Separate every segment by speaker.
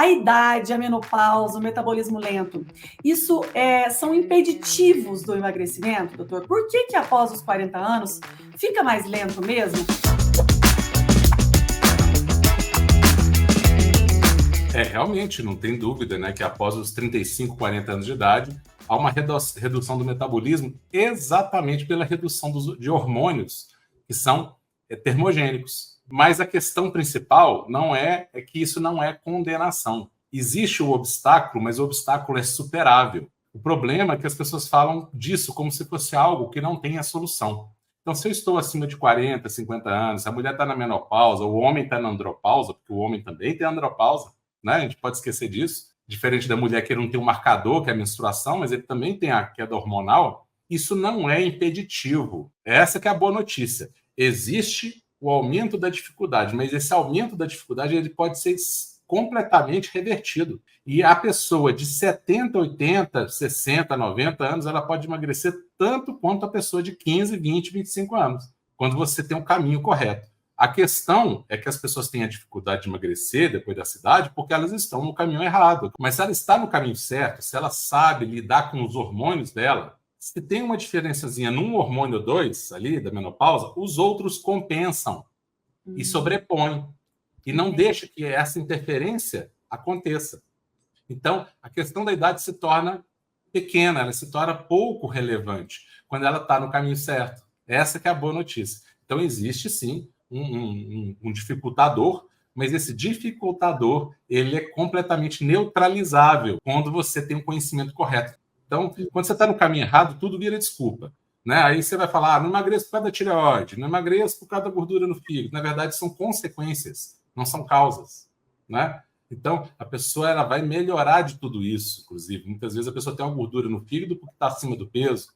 Speaker 1: A idade, a menopausa, o metabolismo lento, isso são impeditivos do emagrecimento, doutor? Por que após os 40 anos fica mais lento mesmo?
Speaker 2: Realmente, não tem dúvida, né, que após os 35, 40 anos de idade, há uma redução do metabolismo exatamente pela redução de hormônios que são termogênicos. Mas a questão principal não é que isso não é condenação. Existe o obstáculo, mas o obstáculo é superável. O problema é que as pessoas falam disso como se fosse algo que não tem a solução. Então, se eu estou acima de 40, 50 anos, a mulher está na menopausa, o homem está na andropausa, porque o homem também tem andropausa, né? A gente pode esquecer disso. Diferente da mulher que não tem um marcador, que é a menstruação, mas ele também tem a queda hormonal. Isso não é impeditivo. Essa que é a boa notícia. Existe o aumento da dificuldade, mas esse aumento da dificuldade ele pode ser completamente revertido. E a pessoa de 70, 80, 60, 90 anos, ela pode emagrecer tanto quanto a pessoa de 15, 20, 25 anos, quando você tem um caminho correto. A questão é que as pessoas têm a dificuldade de emagrecer depois da idade porque elas estão no caminho errado. Mas se ela está no caminho certo, se ela sabe lidar com os hormônios dela, se tem uma diferençazinha num hormônio ou dois ali da menopausa, os outros compensam e sobrepõem. E não deixa que essa interferência aconteça. Então, a questão da idade se torna pequena, ela se torna pouco relevante quando ela está no caminho certo. Essa que é a boa notícia. Então, existe sim um dificultador, mas esse dificultador ele é completamente neutralizável quando você tem um conhecimento correto. Então, quando você está no caminho errado, tudo vira desculpa. Né? Aí você vai falar, não emagreço por causa da tireoide, não emagreço por causa da gordura no fígado. Na verdade, são consequências, não são causas. Né? Então, a pessoa ela vai melhorar de tudo isso, inclusive. Muitas vezes a pessoa tem uma gordura no fígado porque está acima do peso.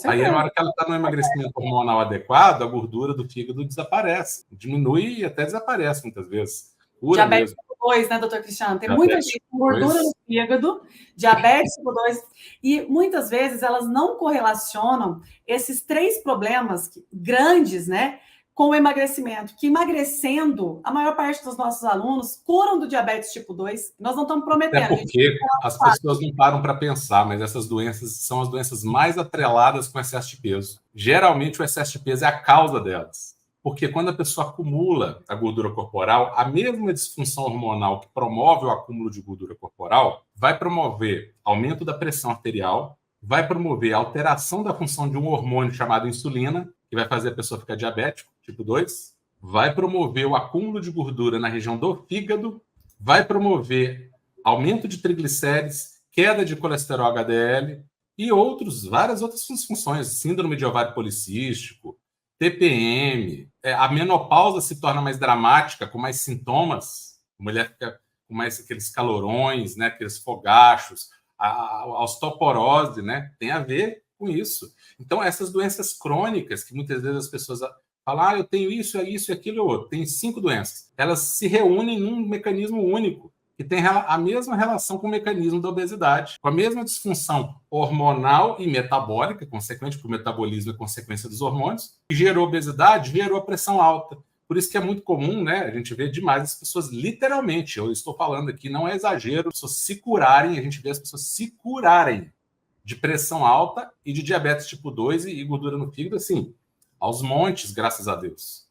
Speaker 2: Aí, na hora que ela está no emagrecimento hormonal adequado, a gordura do fígado desaparece. Diminui e até desaparece muitas vezes.
Speaker 1: Diabetes tipo 2, né, doutor Cristiano? Tem muita gente com gordura no fígado, diabetes tipo 2, e muitas vezes elas não correlacionam esses três problemas grandes, né, com o emagrecimento, que emagrecendo, a maior parte dos nossos alunos curam do diabetes tipo 2. Nós não estamos prometendo.
Speaker 2: Até porque as pessoas não param para pensar, mas essas doenças são as doenças mais atreladas com excesso de peso. Geralmente, o excesso de peso é a causa delas. Porque quando a pessoa acumula a gordura corporal, a mesma disfunção hormonal que promove o acúmulo de gordura corporal vai promover aumento da pressão arterial, vai promover alteração da função de um hormônio chamado insulina, que vai fazer a pessoa ficar diabético, tipo 2, vai promover o acúmulo de gordura na região do fígado, vai promover aumento de triglicérides, queda de colesterol HDL e várias outras funções, síndrome de ovário policístico, TPM, a menopausa se torna mais dramática, com mais sintomas, a mulher fica com mais aqueles calorões, né, aqueles fogachos, a osteoporose, né, tem a ver com isso. Então, essas doenças crônicas, que muitas vezes as pessoas falam, eu tenho isso, isso, aquilo e outro, tem 5 doenças, elas se reúnem num mecanismo único, que tem a mesma relação com o mecanismo da obesidade, com a mesma disfunção hormonal e metabólica, consequente, porque o metabolismo é consequência dos hormônios, que gerou obesidade, gerou a pressão alta. Por isso que é muito comum, né, a gente vê demais as pessoas, literalmente, eu estou falando aqui, não é exagero, as pessoas se curarem, a gente vê as pessoas se curarem de pressão alta e de diabetes tipo 2 e gordura no fígado, assim, aos montes, graças a Deus.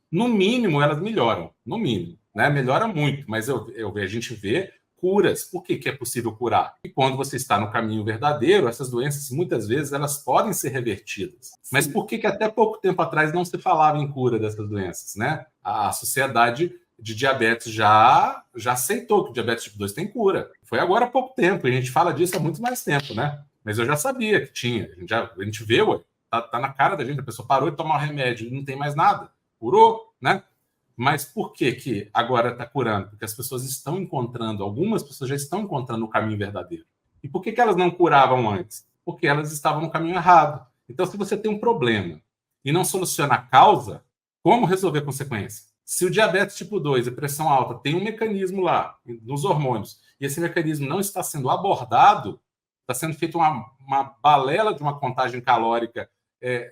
Speaker 2: No mínimo, elas melhoram, no mínimo. Né? Melhora muito, mas a gente vê curas. Por que é possível curar? E quando você está no caminho verdadeiro, essas doenças, muitas vezes, elas podem ser revertidas. Sim. Mas por que até pouco tempo atrás não se falava em cura dessas doenças? Né? A sociedade de diabetes já aceitou que o diabetes tipo 2 tem cura. Foi agora há pouco tempo, e a gente fala disso há muito mais tempo, né? Mas eu já sabia que tinha. A gente vê, tá na cara da gente, a pessoa parou de tomar o remédio, não tem mais nada. Curou, né? Mas por que agora está curando? Porque as pessoas estão encontrando, algumas pessoas já estão encontrando o caminho verdadeiro. E por que elas não curavam antes? Porque elas estavam no caminho errado. Então, se você tem um problema e não soluciona a causa, como resolver a consequência? Se o diabetes tipo 2 e pressão alta tem um mecanismo lá, nos hormônios, e esse mecanismo não está sendo abordado, está sendo feita uma balela de uma contagem calórica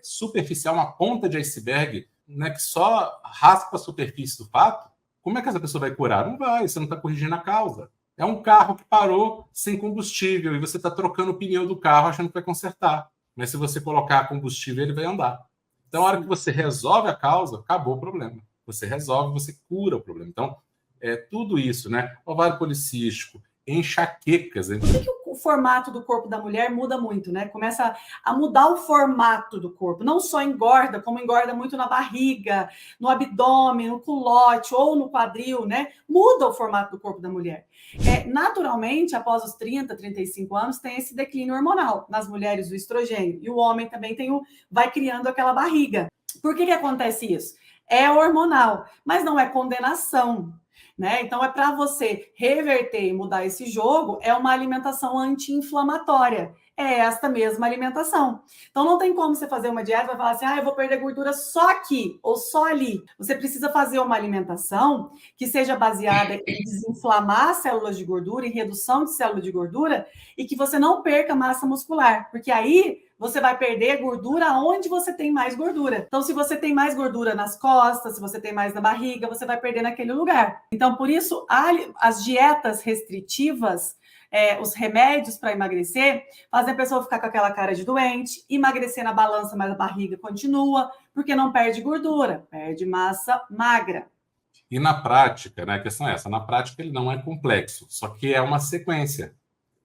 Speaker 2: superficial, uma ponta de iceberg, né, que só raspa a superfície do fato, como é que essa pessoa vai curar? Não vai, você não está corrigindo a causa. É um carro que parou sem combustível e você está trocando o pneu do carro achando que vai consertar. Mas se você colocar combustível, ele vai andar. Então, a hora que você resolve a causa, acabou o problema. Você resolve, você cura o problema. Então, é tudo isso, né? Ovário policístico, enxaquecas.
Speaker 1: Por que o formato do corpo da mulher muda muito, né? Começa a mudar o formato do corpo. Não só engorda, como engorda muito na barriga, no abdômen, no culote ou no quadril, né? Muda o formato do corpo da mulher. Naturalmente, após os 30, 35 anos, tem esse declínio hormonal. Nas mulheres, o estrogênio. E o homem também vai criando aquela barriga. Por que acontece isso? É hormonal, mas não é condenação. Né? Então, é para você reverter e mudar esse jogo, é uma alimentação anti-inflamatória. É esta mesma alimentação. Então, não tem como você fazer uma dieta e falar assim, eu vou perder gordura só aqui ou só ali. Você precisa fazer uma alimentação que seja baseada em desinflamar células de gordura, em redução de célula de gordura, e que você não perca massa muscular, porque aí você vai perder gordura onde você tem mais gordura. Então, se você tem mais gordura nas costas, se você tem mais na barriga, você vai perder naquele lugar. Então, por isso, as dietas restritivas, os remédios para emagrecer, fazem a pessoa ficar com aquela cara de doente, emagrecer na balança, mas a barriga continua, porque não perde gordura, perde massa magra.
Speaker 2: E na prática, né, a questão é essa, na prática ele não é complexo, só que é uma sequência.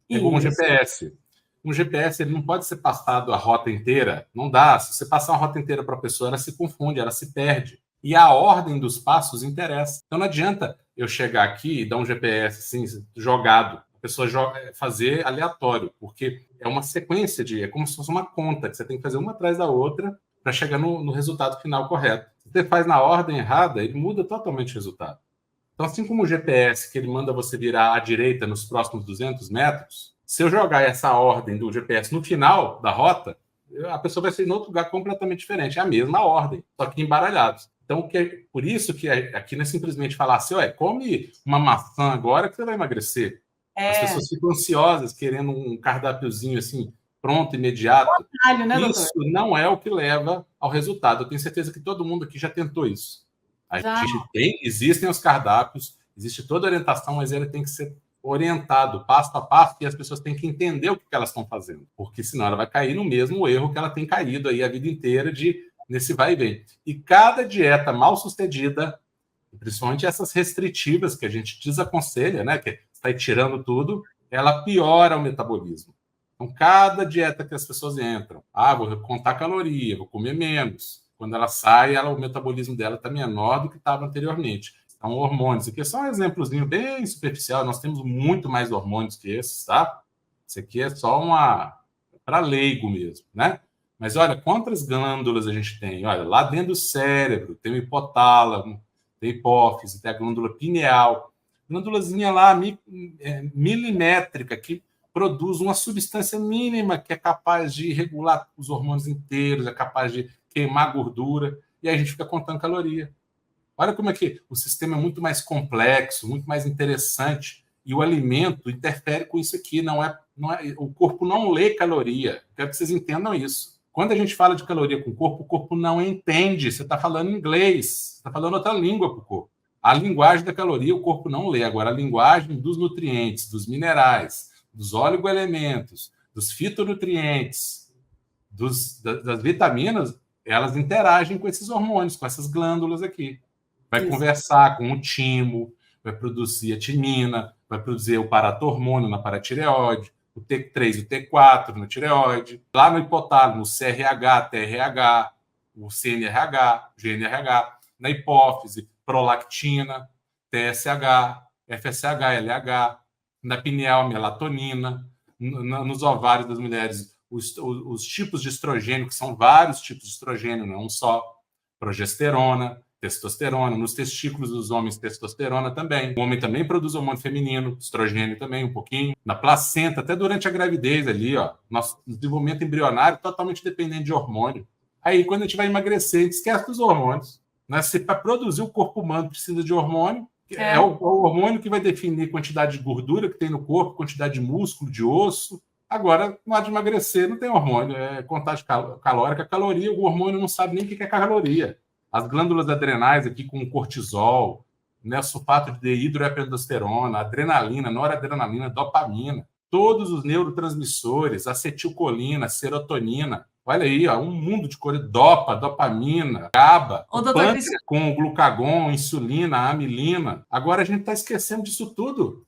Speaker 2: É como um GPS. Um GPS ele não pode ser passado a rota inteira, não dá. Se você passar uma rota inteira para a pessoa, ela se confunde, ela se perde. E a ordem dos passos interessa. Então não adianta eu chegar aqui e dar um GPS assim, jogado, a pessoa fazer aleatório, porque é uma sequência é como se fosse uma conta, que você tem que fazer uma atrás da outra para chegar no resultado final correto. Se você faz na ordem errada, ele muda totalmente o resultado. Então, assim como o GPS, que ele manda você virar à direita nos próximos 200 metros, se eu jogar essa ordem do GPS no final da rota, a pessoa vai ser em outro lugar completamente diferente. É a mesma ordem, só que embaralhados. Então, por isso que aqui não é simplesmente falar assim, come uma maçã agora que você vai emagrecer. As pessoas ficam ansiosas, querendo um cardápiozinho assim, pronto, imediato.
Speaker 1: Atalho, né, doutor?
Speaker 2: Isso não é o que leva ao resultado. Eu tenho certeza que todo mundo aqui já tentou isso. Existem os cardápios, existe toda a orientação, mas ele tem que ser orientado passo a passo e as pessoas têm que entender o que elas estão fazendo, porque senão ela vai cair no mesmo erro que ela tem caído aí a vida inteira nesse vai e vem. E cada dieta mal sucedida, principalmente essas restritivas que a gente desaconselha, né, que está tirando tudo, ela piora o metabolismo. Então, cada dieta que as pessoas entram, vou contar caloria, vou comer menos. Quando ela sai, o metabolismo dela está menor do que estava anteriormente. Então, hormônios. Aqui é só um exemplozinho bem superficial. Nós temos muito mais hormônios que esses, tá? Isso aqui é só para leigo mesmo, né? Mas olha, quantas glândulas a gente tem? Olha, lá dentro do cérebro tem o hipotálamo, tem a hipófise, tem a glândula pineal. Glândulazinha lá milimétrica que produz uma substância mínima que é capaz de regular os hormônios inteiros, é capaz de queimar gordura, e aí a gente fica contando caloria. Olha como é que o sistema é muito mais complexo, muito mais interessante, e o alimento interfere com isso aqui. O corpo não lê caloria. Quero que vocês entendam isso. Quando a gente fala de caloria com o corpo não entende. Você está falando inglês, você está falando outra língua para o corpo. A linguagem da caloria o corpo não lê. Agora, a linguagem dos nutrientes, dos minerais, dos oligoelementos, dos fitonutrientes, das vitaminas, elas interagem com esses hormônios, com essas glândulas aqui. Vai conversar com o timo, vai produzir a timina, vai produzir o paratormônio na paratireoide, o T3 e o T4 na tireoide, lá no hipotálamo, o CRH, TRH, o CNRH, GNRH, na hipófise, prolactina, TSH, FSH, LH, na pineal, melatonina, nos ovários das mulheres, os tipos de estrogênio, que são vários tipos de estrogênio, não um só, progesterona, testosterona, nos testículos dos homens, testosterona também. O homem também produz hormônio feminino, estrogênio também, um pouquinho. Na placenta, até durante a gravidez ali, nosso desenvolvimento embrionário totalmente dependente de hormônio. Aí, quando a gente vai emagrecer, a gente esquece dos hormônios. Né? Se para produzir o corpo humano precisa de hormônio, é o hormônio que vai definir a quantidade de gordura que tem no corpo, quantidade de músculo, de osso. Agora, na hora de emagrecer, não tem hormônio, é contagem calórica, caloria, o hormônio não sabe nem o que é caloria. As glândulas adrenais aqui com cortisol, né? Sulfato de dihidroepiandrosterona, adrenalina, noradrenalina, dopamina. Todos os neurotransmissores, acetilcolina, serotonina. Olha aí, ó, um mundo de coisa. Dopamina, GABA, o pâncreas com o glucagon, insulina, amilina. Agora a gente está esquecendo disso tudo.